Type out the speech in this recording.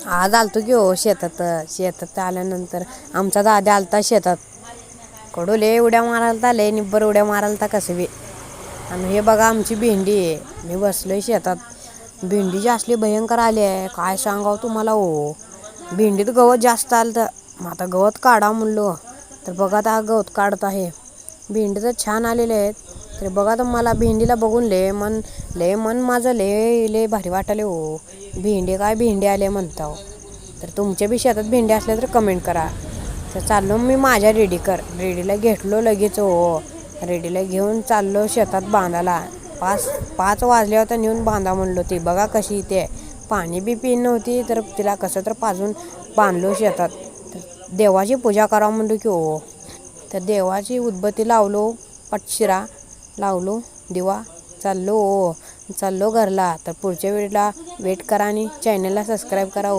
आज आलतो की हो शेतात आल्यानंतर आमचा दादा आलता शेतात. कडूले उड्या मारायला लय निब्बर उड्या मारायला कसं बी. आणि हे बघा आमची भेंडी आहे. मी बसलोय शेतात. भेंडी असली भयंकर आली आहे काय सांगावं तुम्हाला हो. भेंडीत गवत जास्त आलं तर मग आता गवत काढा म्हणलो तर बघा आता गवत काढत आहे. भेंडी तर छान आलेले आहेत. तर बघा तर मला भेंडीला बघून लय मन माझं लय भारी वाटाले हो. भेंडी आले म्हणता हो. तर तुमच्या बी शेतात भेंडी असल्या तर कमेंट करा. तर चाललो मी माझ्या रेडीला घेतलो लगेच हो. रेडीला घेऊन चाललो शेतात बांधायला. 5 वाजले होता नेऊन बांधा म्हणलो. ती बघा कशी इथे पाणी बी पिन नव्हती तर तिला कसं तर पाजून बांधलो शेतात. तर देवाची पूजा करा म्हणलो की हो. तर देवाची उदबत्ती लावलो, पटशिरा लावलो, दिवा चाललो घरला. तर पुढच्या वेळेला वेट करा आणि चॅनलला सबस्क्राईब करा.